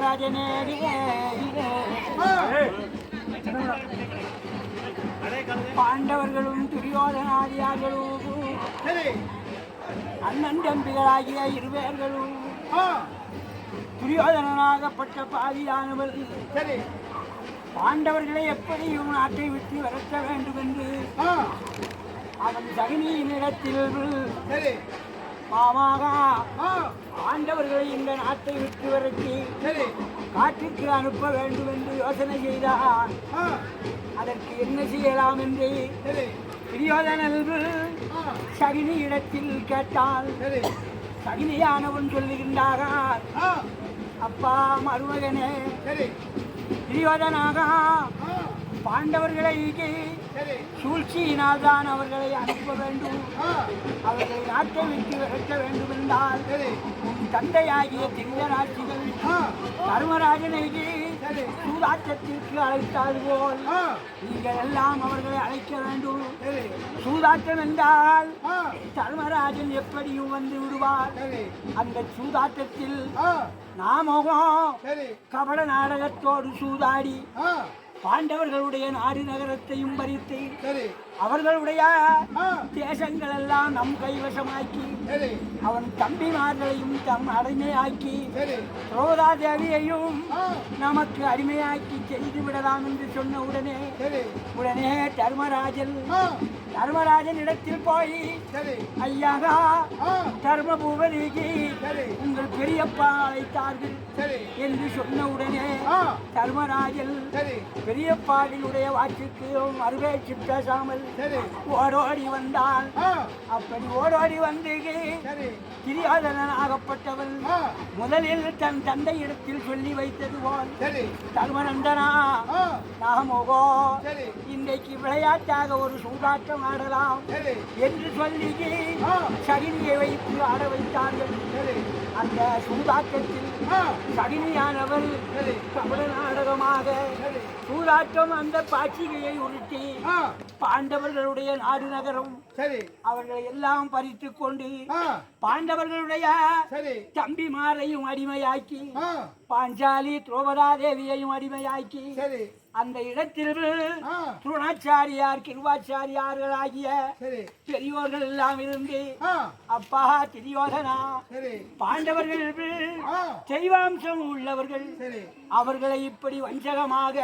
தர்மராஜனே பாண்டவர்களும் துரியோதனாதியார்களும் அண்ணன் தம்பிகளாகிய இருவேர்களும் துரியோதனாகப்பட்ட பாவியானவர் பாண்டவர்களை எப்படியும் நாட்டை விட்டு விரட்ட வேண்டும் என்று அவன் சகுனியின் இடத்தில் மாமாக ஆண்டவர்களை இந்த நாட்டை விட்டு விரட்டி காற்றுக்கு அனுப்ப வேண்டும் என்று யோசனை செய்தார். அதற்கு என்ன செய்யலாம் என்று துரியோதனன் சகுனி இடத்தில் கேட்டால் சகுனியானவன் சொல்லுகின்றார், அப்பா மருமகனே, துரியோதனாக பாண்டவர்களை சூழ்ச்சியினால் தான் அவர்களை அனுப்ப வேண்டும். அவர்களை நாட்டை விட்டு விரட்ட வேண்டும் என்றால் உன் தந்தையாகிய திவ்யராட்சிகள் தர்மராஜனை சூதாட்டத்திற்கு அழைத்தால் போல் நீங்கள் எல்லாம் அவர்களை அழைக்க வேண்டும். சூதாட்டம் என்றால் தர்மராஜன் எப்படியும் வந்து விடுவார். அந்த சூதாட்டத்தில் நாமோ கபட நாடகத்தோடு சூதாடி பாண்டவர்களுடைய நாடு நகரத்தையும் பறித்து அவர்களுடைய தேசங்கள் எல்லாம் நம் கைவசமாக்கி அவன் தம்பிமார்களையும் தம் அடிமையாக்கி திரௌபதா தேவியையும் நமக்கு அடிமையாக்கி செய்து விடலாம் என்று சொன்ன உடனே தர்மராஜன் இடத்தில் போய், ஐயாகா தர்மபூபதிக்கு உங்கள் பெரியப்பா அழைத்தார்கள் என்று சொன்ன உடனே தர்மராஜன் பெரியப்பாவினுடைய வாக்குக்கு மறுபேச்சு பேசாமல் ஓடோடி வந்தான். அப்படி ஓடோடி வந்து துரியோதனன் ஆகப்பட்டவன் முதலில் தன் தந்தை இடத்தில் சொல்லி வைத்தது போல், தர்மநந்தனா, நாமோகோ இன்றைக்கு விளையாட்டாக ஒரு சூதாட்டம் ஆடலாம் என்று சொல்லி சகுனியை வைத்து ஆட வைத்தார்கள். அந்த சூதாட்டத்தில் சகுனியானவர் கபட நாடகமாக சூதாட்டம் அந்த பாச்சிகையை உருட்டி பாண்டவர்களுடைய நாடு நகரம் அவர்களை எல்லாம் பறித்து கொண்டு பாண்டவர்களுடைய தம்பிமாரையும் அடிமையாக்கி பாஞ்சாலி திரௌபதா தேவியையும் அடிமையாக்கி அந்த இடத்தில் துரோணாச்சாரியார் கிருபாச்சாரியார்கள் ஆகிய பெரியோர்கள் எல்லாம் இருந்து, அப்பா துரியோதனா, பாண்டவர்கள் தெய்வாம்சம் உள்ளவர்கள் அவர்களை இப்படி வஞ்சகமாக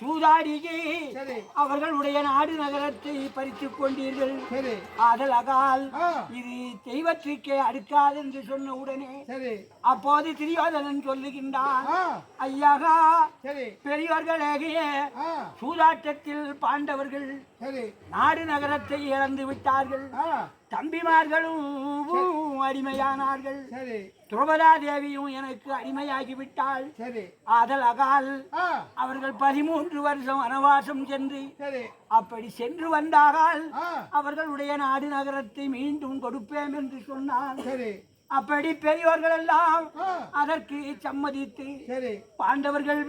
சூதாடி அவர்களுடைய நாடு நகரத்தை பறித்துக் கொண்டீர்கள். ஆதலால் இது தெய்வத்திற்கே அடுக்காது என்று சொன்ன உடனே அப்போது துரியோதனன் சொல்லுகின்றான், ஐயாகா பெரியோர்களே, சூதாட்டத்தில் பாண்டவர்கள் நாடு நகரத்தை இழந்து விட்டார்கள். தம்பிமார்களும் அடிமையானார்கள். திரௌபதா தேவியும் எனக்கு அடிமையாகிவிட்டாள். ஆதலால் அவர்கள் 13 வருஷம் வனவாசம் சென்று அப்படி சென்று வந்தார்கள். அவர்களுடைய நாடு நகரத்தை மீண்டும் கொடுப்பேன் என்று சொன்னார். அப்படி பெரியோர்கள் எல்லாம் அதற்கு சம்மதித்து பாண்டவர்கள்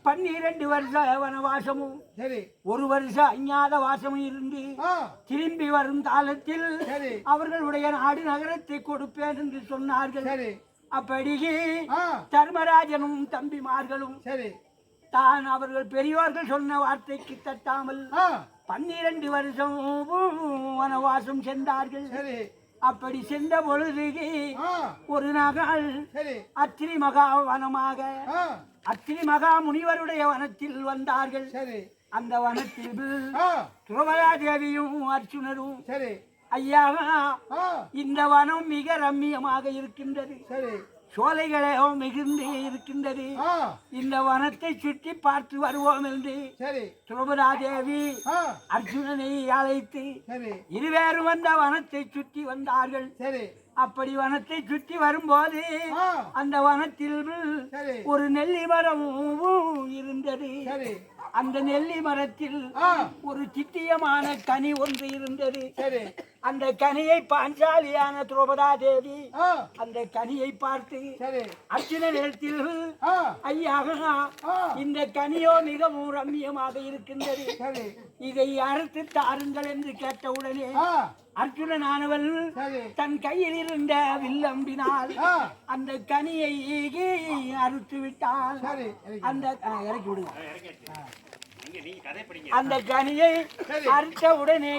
12 வருஷ வனவாசமும் 1 வருஷம் அஞ்ஞாத வாசமும் இருந்து திரும்பி வரும் காலத்தில் அவர்களுடைய நாடு நகரத்தை கொடுப்பேன் என்று சொன்னார்கள். அப்படி தர்மராஜனும் தம்பிமார்களும் தான் அவர்கள் பெரியோர்கள் சொன்ன வார்த்தைக்கு தட்டாமல் 12 வருஷம் வனவாசம் சென்றார்கள். அப்படி சென்ற பொழுது ஒரு நாள் அத்திரி மகா வனமாக அத்திரி மகா முனிவருடைய வனத்தில் வந்தார்கள். அந்த வனத்தில் திரௌபதா தேவியும் அர்ஜுனரும், ஐயா இந்த வனம் மிக ரம்மியமாக இருக்கின்றது, சோலைகளே மிகுந்து இருக்கின்றது, இந்த வனத்தை சுற்றி பார்த்து வருவோம் என்று திரௌபதா தேவி அர்ஜுனனை அழைத்து இருவேறும் வந்த வனத்தை சுற்றி வந்தார்கள். அப்படி வனத்தை சுற்றி வரும்போது அந்த வனத்தில் ஒரு நெல்லி மரம் இருந்தது. அந்த நெல்லி மரத்தில் ஒரு சித்தியமான கனி ஒன்று இருந்தது. அந்த கனியை பாஞ்சாலியான திரௌபதா தேவி அந்த கனியை பார்த்து அர்ஜுனனிடத்தில், ஐயா இந்த கனியோ மிகவும் ரம்மியமாக இருக்கின்றது, இதை அறுத்து தாருங்கள் என்று கேட்டவுடனே அர்ஜுனனானவள் தன் கையில் இருந்த வில்லம்பினால் அந்த கனியை அறுத்து விட்டால் அந்த இறக்கி விடுங்க. அந்த கனியை அறுத்த உடனே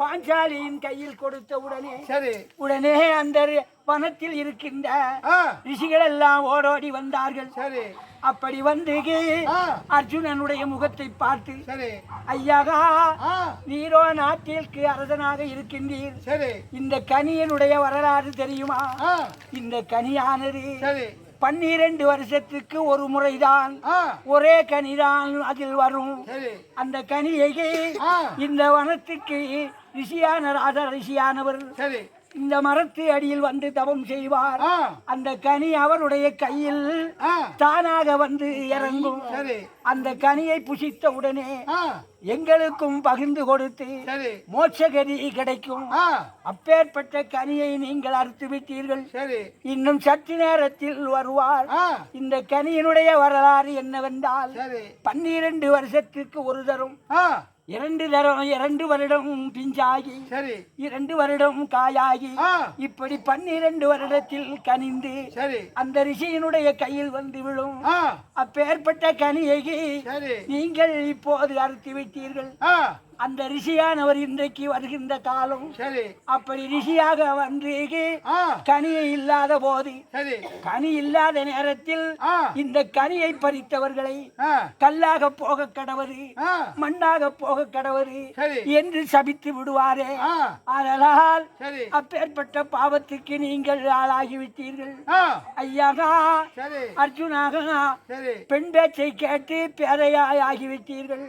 பாஞ்சாலியின் கையில் கொடுத்த உடனே அந்த வனத்தில் இருக்கின்ற ரிஷிகள் எல்லாம் ஓடோடி வந்தார்கள். அப்படி வந்து அர்ஜுனனுடைய முகத்தை பார்த்து, ஐயாகா நீரோ நாட்டிற்கு அரசனாக இருக்கின்றீர், இந்த கனியனுடைய வரலாறு தெரியுமா? இந்த கனியானது 12 வருஷத்துக்கு ஒரு முறைதான் ஒரே கனிதான் அதில் வரும். அந்த கனியை இந்த வனத்துக்கு ரிஷியான ராஜா ரிஷியானவர் இந்த மரத்து அடியில் வந்து தவம் செய்வார். அந்த கனி அவருடைய கையில் தானாக வந்து இறங்கும். அந்த கனியை புசித்த உடனே எங்களுக்கும் பகிர்ந்து கொடுத்து மோட்சகதி கிடைக்கும். அப்பேற்பட்ட கனியை நீங்கள் அறுத்து விட்டீர்கள். இன்னும் சற்று நேரத்தில் வருவார். இந்த கனியினுடைய வரலாறு என்னவென்றால் 12 வருஷத்துக்கு ஒரு தரம் 2 வருடம் பிஞ்சாகி 2 வருடம் காயாகி இப்படி 12 வருடத்தில் கனிந்து அந்த ரிஷியினுடைய கையில் வந்து விழும். அப்பேற்பட்ட கனியை நீங்கள் இப்போது அறுத்து விட்டீர்கள். அந்த ரிஷியானவர் இன்றைக்கு வருகின்ற காலம். அப்படி ரிஷியாக வந்து கனியை இல்லாத போது, கனி இல்லாத நேரத்தில் இந்த கனியை பறித்தவர்களை கல்லாக போக கடவது, மண்ணாக போக கடவது என்று சபித்து விடுவாரே. அதனால் அப்பேற்பட்ட பாவத்துக்கு நீங்கள் ஆளாகிவிட்டீர்கள். ஐயாகா அர்ஜுனாக பெண் பேச்சை கேட்டு பேரையாய் ஆகிவிட்டீர்கள்.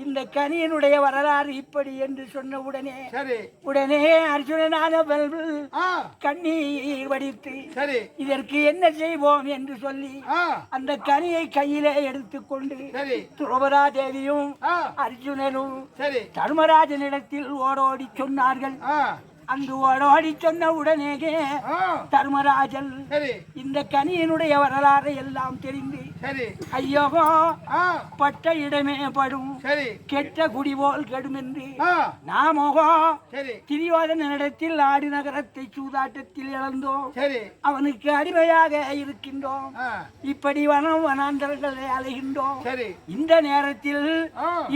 இந்த கனியினுடைய வரலாறு இப்படி என்று சொன்ன உடனே அர்ஜுனனான கண்ணீர் வடித்து இதற்கு என்ன செய்வோம் என்று சொல்லி அந்த கனியை கையிலே எடுத்துக்கொண்டு துரோபதா தேவியும் அர்ஜுனனும் தர்மராஜனிடத்தில் ஓடோடி சொன்னார்கள். அங்கு ஓடோடி சொன்ன உடனே தர்மராஜன் இந்த கனியினுடைய வரலாறை எல்லாம் தெரிந்து, ஐயோ பட்ட இடமே படும், கெட்ட குடி போல் கெடும் என்று நாமோ திரியோதனிடத்தில் ஆடி நகரத்தை சூதாட்டத்தில் இழந்தோம். அவனுக்கு அடிமையாக இருக்கின்றோம். இப்படி வனாந்தரங்களை அலைகின்றோம். இந்த நேரத்தில்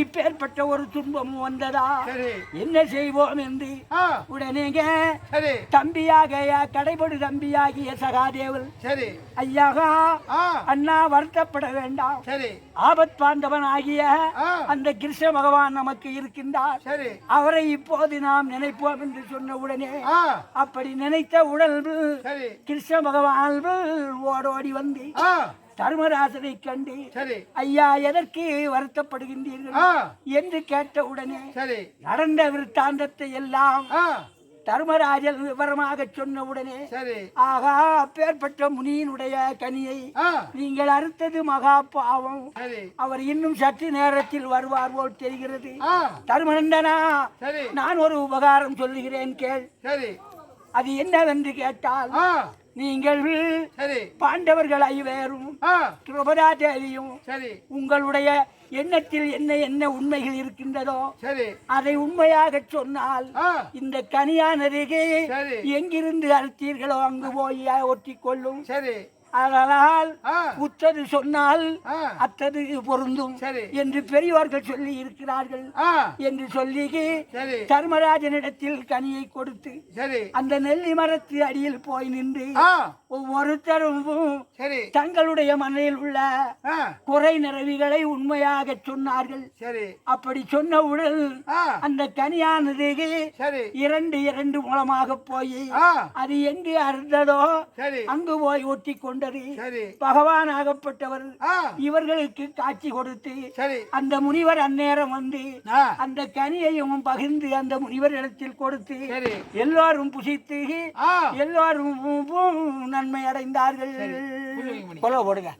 இப்பேற்பட்ட ஒரு துன்பம் வந்ததா, என்ன செய்வோம் என்று உடனே தம்பியாக கடைபடு தம்பியாகிய சகாதேவன், ஐயாகா அண்ணா வருத்தப்பட வேண்டாம், ஆபத் பாண்டவன் ஆகிய அந்த கிருஷ்ண பகவான் நமக்கு இருக்கின்றார், அவரை இப்போது நாம் நினைப்போம் என்று சொன்ன உடனே அப்படி நினைத்த உடல் கிருஷ்ண பகவான் ஓடோடி வந்து தர்மராஜனை கண்டு, ஐயா எதற்கு வருத்தப்படுகின்றீர்கள் என்று கேட்ட உடனே நடந்த விருத்தாந்தத்தை எல்லாம் தர்மராஜன் விவரமாக சொன்ன உடனே, ஆகா அப்பேற்பட்ட முனியினுடைய கனியை நீங்கள் அறுத்தது மகா பாவம், அவர் இன்னும் சற்று நேரத்தில் வருவார் போல் தெரிகிறது. தர்மநந்தனா, நான் ஒரு உபகாரம் சொல்லுகிறேன் கேள். அது என்னவென்று கேட்டால், நீங்கள் பாண்டவர்கள் ஐவரும் திரௌபதா தேவியும் உங்களுடைய எண்ணத்தில் என்ன உண்மைகள் இருக்கின்றதோ அதை உண்மையாக சொன்னால் இந்த கனியானது எங்கிருந்து அறுத்தீர்களோ அங்கு போய் ஒட்டிக் கொள்ளும். அதனால் உத்தது சொன்னால் அத்தது பொருந்தும் என்று பெரியவர்கள் சொல்லி இருக்கிறார்கள் என்று சொல்லி தர்மராஜனிடத்தில் கனியை கொடுத்து அந்த நெல்லி மரத்து அடியில் போய் நின்று ஒவ்வொருத்தரும் தங்களுடைய மனதில் உள்ள குறை நிறைவுகளை உண்மையாக சொன்னார்கள். அப்படி சொன்னவுடன் அந்த கனியானது 2 மூலமாக போய் அது எங்கு அறுந்ததோ அங்கு போய் ஒட்டி கொண்டது. பகவான் ஆகப்பட்டவர் இவர்களுக்கு காட்சி கொடுத்து அந்த முனிவர் அந்நேரம் வந்து அந்த கனியையும் பகிர்ந்து அந்த முனிவர் இடத்தில் கொடுத்து எல்லாரும் புசித்து எல்லாரும் நன்மை அடைந்தார்கள். கொலை போடுங்க.